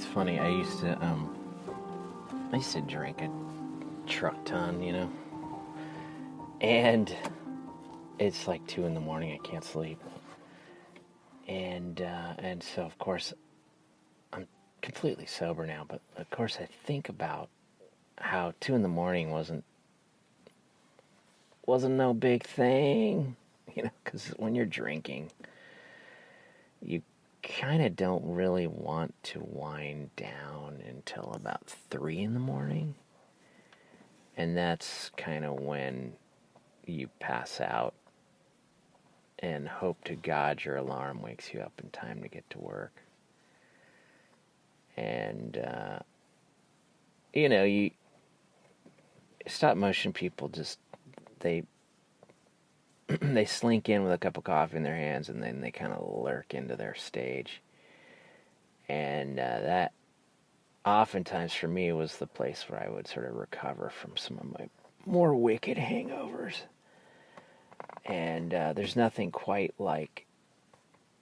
It's funny. I used to drink a truck ton, and it's like 2 in the morning. I can't sleep, and so of course I'm completely sober now. But of course I think about how 2 in the morning wasn't no big thing, because when you're drinking, you kind of don't really want to wind down until about 3 in the morning. And that's kind of when you pass out and hope to God your alarm wakes you up in time to get to work. And, you stop motion people they they slink in with a cup of coffee in their hands, and then they kind of lurk into their stage. And that oftentimes for me was the place where I would sort of recover from some of my more wicked hangovers. And there's nothing quite like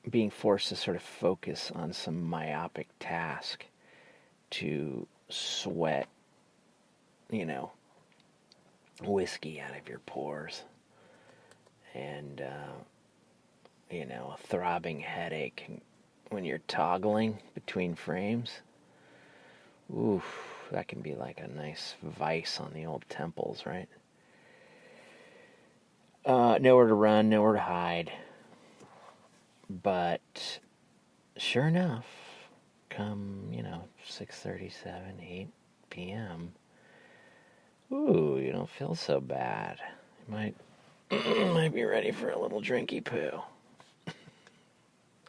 being forced to sort of focus on some myopic task to sweat, whiskey out of your pores. And, a throbbing headache when you're toggling between frames. Oof, that can be like a nice vice on the old temples, right? Nowhere to run, nowhere to hide. But sure enough, come, 6:37, 8 p.m., ooh, you don't feel so bad. You might be ready for a little drinky poo.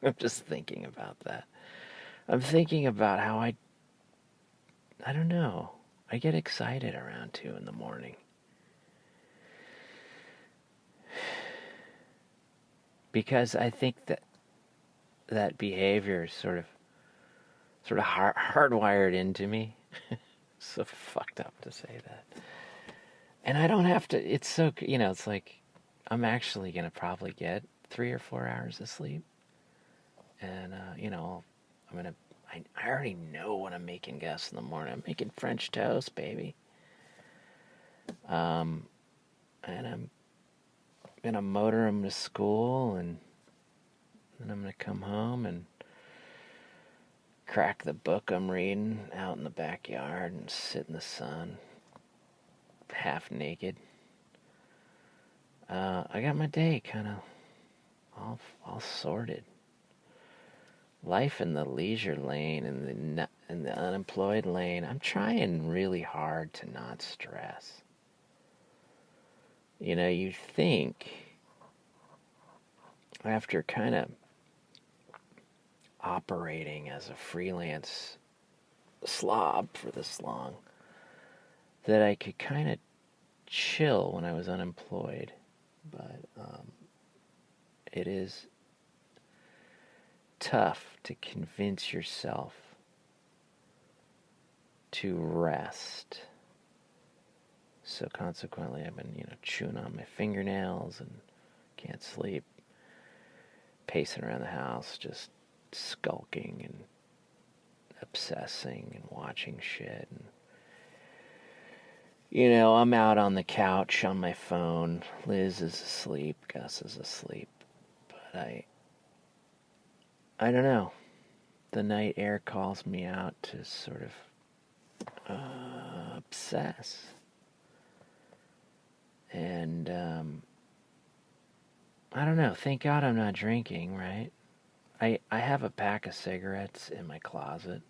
I'm just thinking about that. I'm thinking about how I don't know, I get excited around 2 in the morning. Because I think that behavior is sort of hardwired into me. So fucked up to say that. And I don't have to, it's so, it's like I'm actually going to probably get 3 or 4 hours of sleep. And, I already know what I'm making guests in the morning. I'm making French toast, baby. And I'm going to motor them to school, and then I'm going to come home and crack the book I'm reading out in the backyard and sit in the sun, half naked. I got my day kind of all sorted. Life in the leisure lane and the unemployed lane. I'm trying really hard to not stress. You think after kind of operating as a freelance slob for this long that I could kind of chill when I was unemployed, but it is tough to convince yourself to rest. So consequently, I've been, chewing on my fingernails and can't sleep, pacing around the house, just skulking and obsessing and watching shit. And, I'm out on the couch on my phone. Liz is asleep. Gus is asleep. But I don't know. The night air calls me out to sort of obsess. And I don't know. Thank God I'm not drinking, right? I have a pack of cigarettes in my closet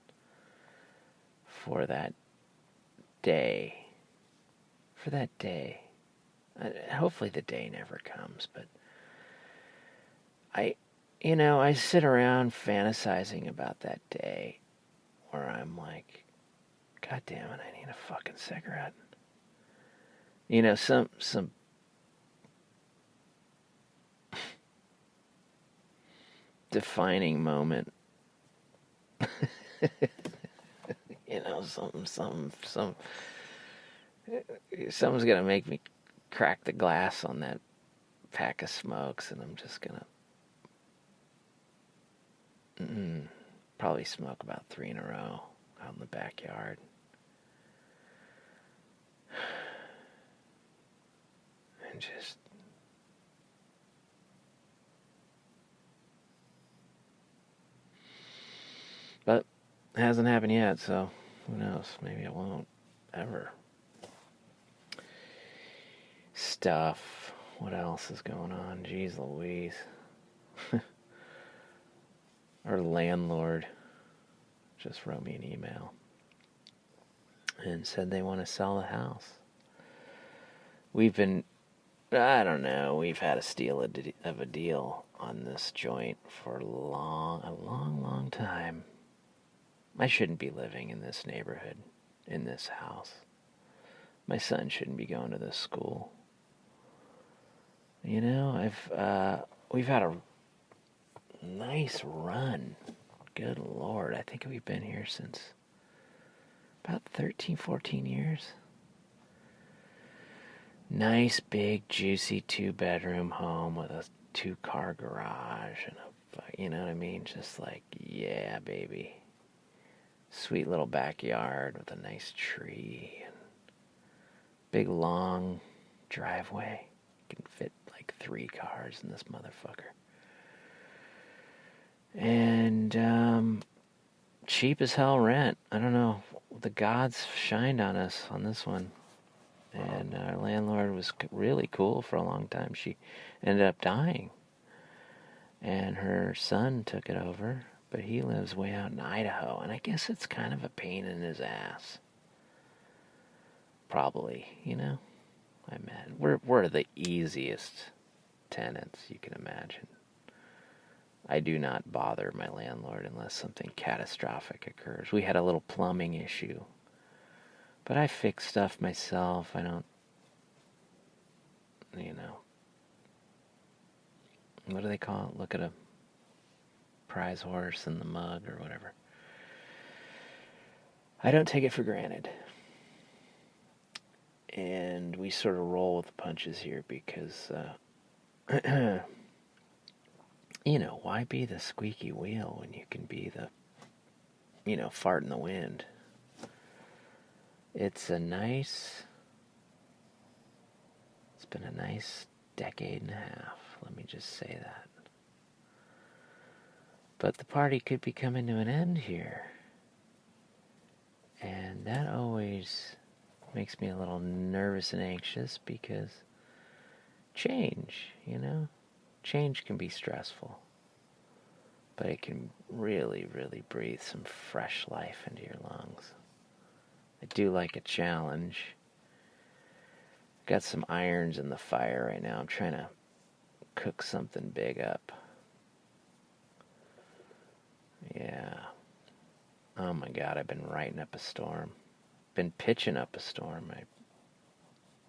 for that day. Hopefully the day never comes, but I sit around fantasizing about that day where I'm like, God damn it, I need a fucking cigarette. Some defining moment. Someone's gonna make me crack the glass on that pack of smokes, and I'm just gonna probably smoke about 3 in a row. backyard. And just... But it hasn't happened yet, so who knows? Maybe it won't ever. Stuff. What else is going on? Jeez Louise. Our landlord just wrote me an email and said they want to sell the house. We've been, I don't know, we've had a steal of a deal on this joint for a long time. I shouldn't be living in this neighborhood, in this house. My son shouldn't be going to this school. You know, we've had a nice run. Good Lord, I think we've been here since about 13, 14 years. Nice, big, juicy 2-bedroom home with a 2-car garage and you know what I mean? Just like, yeah, baby. Sweet little backyard with a nice tree and big, long driveway. You can fit like 3 cars in this motherfucker. And cheap as hell rent. I don't know. The gods shined on us on this one. And our landlord was really cool for a long time. She ended up dying. And her son took it over. But he lives way out in Idaho. And I guess it's kind of a pain in his ass. Probably, you know? I imagine. We're the easiest tenants you can imagine. I do not bother my landlord unless something catastrophic occurs. We had a little plumbing issue. But I fix stuff myself. I don't, you know. What do they call it? Look at a prize horse in the mug or whatever. I don't take it for granted. And we sort of roll with the punches here because, you know, why be the squeaky wheel when you can be the, you know, fart in the wind? It's been a nice decade and a half, let me just say that. But the party could be coming to an end here. And that always makes me a little nervous and anxious because change, you know? Change can be stressful. But it can really, really breathe some fresh life into your lungs. I do like a challenge. Got some irons in the fire right now. I'm trying to cook something big up. Yeah. Oh my God, I've been writing up a storm. Been pitching up a storm. I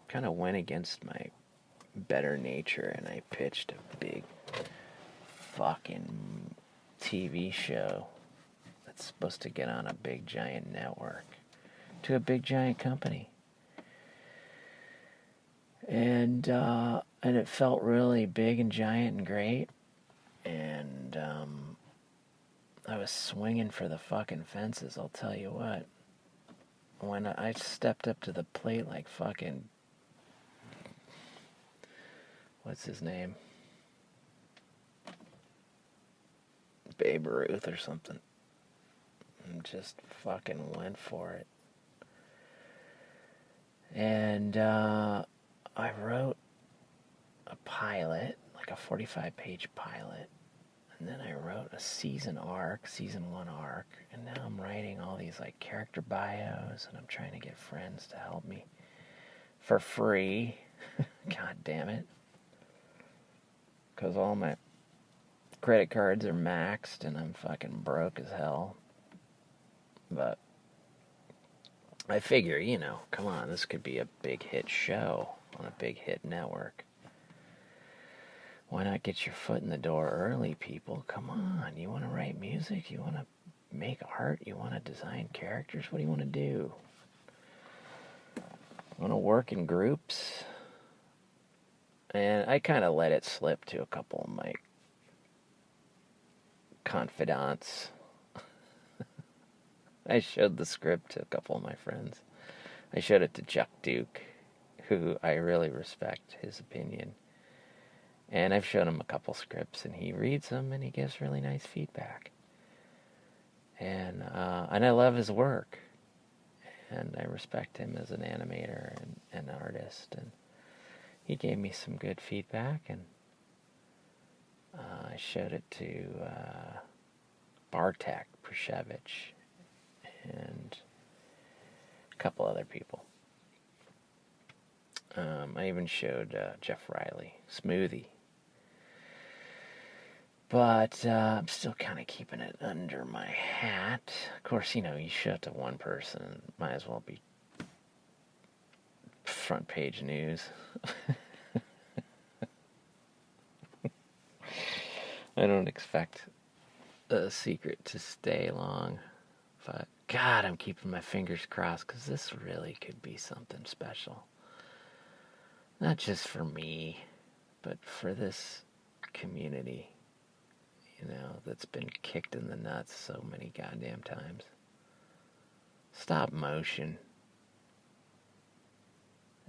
kind of went against my better nature and I pitched a big fucking TV show that's supposed to get on a big giant network to a big giant company. And it felt really big and giant and great. And I was swinging for the fucking fences, I'll tell you what. When I stepped up to the plate like fucking... What's his name? Babe Ruth or something. And just fucking went for it. And I wrote a pilot, like a 45-page pilot. And then I wrote a season 1 arc. And now I'm writing all these like character bios. And I'm trying to get friends to help me for free. God damn it. Because all my credit cards are maxed and I'm fucking broke as hell. But I figure, you know, come on, this could be a big hit show on a big hit network. Why not get your foot in the door early, people? Come on, you want to write music? You want to make art? You want to design characters? What do you want to do? Want to work in groups? And I kind of let it slip to a couple of my confidants. I showed the script to a couple of my friends. I showed it to Chuck Duke, who I really respect his opinion. And I've shown him a couple scripts, and he reads them, and he gives really nice feedback. And I love his work, and I respect him as an animator and an artist. And he gave me some good feedback, and I showed it to Bartek Prashevich and a couple other people. I even showed Jeff Riley, Smoothie. But I'm still kind of keeping it under my hat. Of course, you show it to one person, might as well be front page news. I don't expect a secret to stay long. But, God, I'm keeping my fingers crossed, because this really could be something special. Not just for me, but for this community, that's been kicked in the nuts so many goddamn times. Stop motion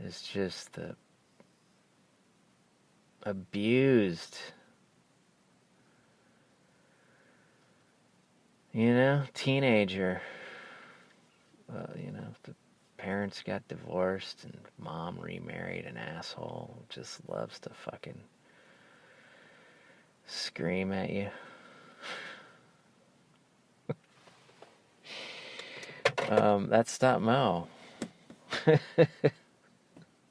is just the abused, teenager. The parents got divorced and mom remarried an asshole who just loves to fucking scream at you. That's Stop Mo.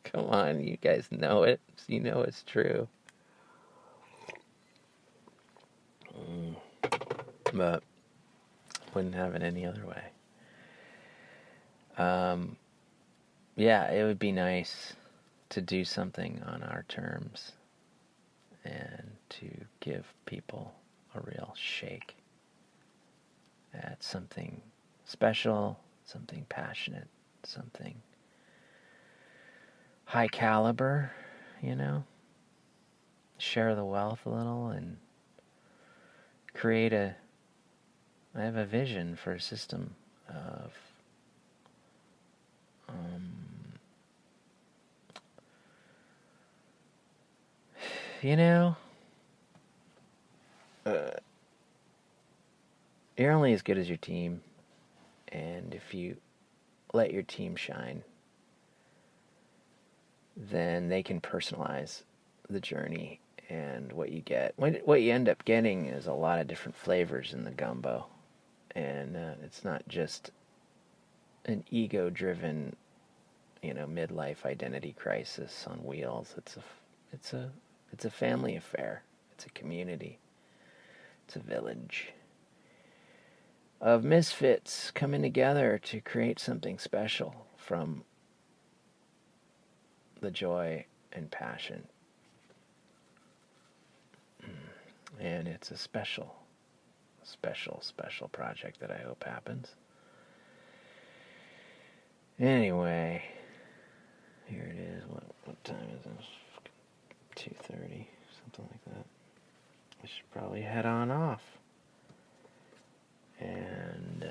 Come on, you guys know it. You know it's true. But wouldn't have it any other way. Yeah, it would be nice to do something on our terms and to give people a real shake at something special, something passionate, something high caliber, share the wealth a little and I have a vision for a system of you're only as good as your team, and if you let your team shine, then they can personalize the journey, and what you end up getting is a lot of different flavors in the gumbo, and it's not just an ego-driven, midlife identity crisis on wheels. It's a family affair. It's a community. It's a village of misfits coming together to create something special from the joy and passion. And it's a special project that I hope happens. Anyway, here it is. What time is it? 2:30, something like that. I should probably head on off. And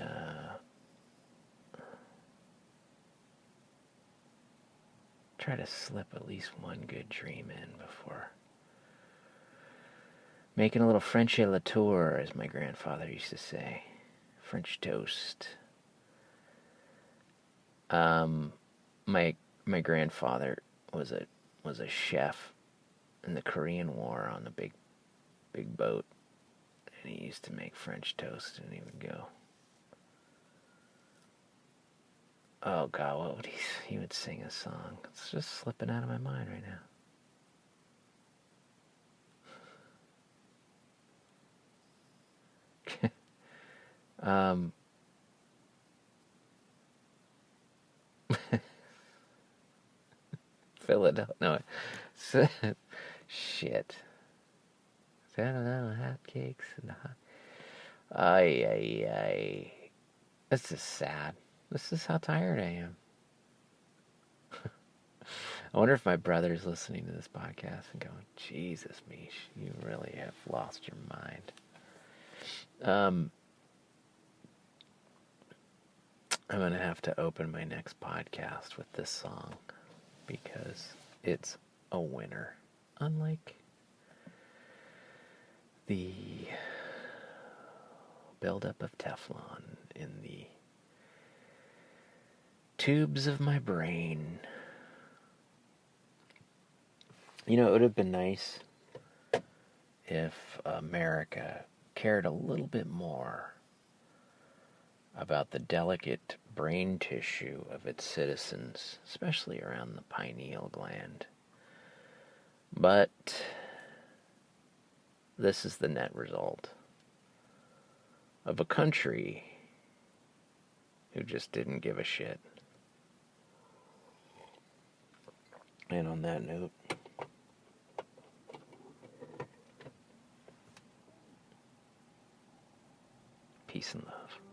try to slip at least one good dream in before making a little French à la tour, as my grandfather used to say. French toast. My grandfather was a chef in the Korean War on a big boat, and he used to make French toast, and he would go, oh God, what would he would sing a song. It's just slipping out of my mind right now. Philadelphia, no, shit. Hot cakes and hot. Ay. This is sad. This is how tired I am. I wonder if my brother's listening to this podcast and going, Jesus, Mish, you really have lost your mind. I'm going to have to open my next podcast with this song because it's a winner. Unlike the buildup of Teflon in the tubes of my brain. You know, it would have been nice if America cared a little bit more about the delicate brain tissue of its citizens, especially around the pineal gland. But this is the net result of a country who just didn't give a shit. And on that note, peace and love.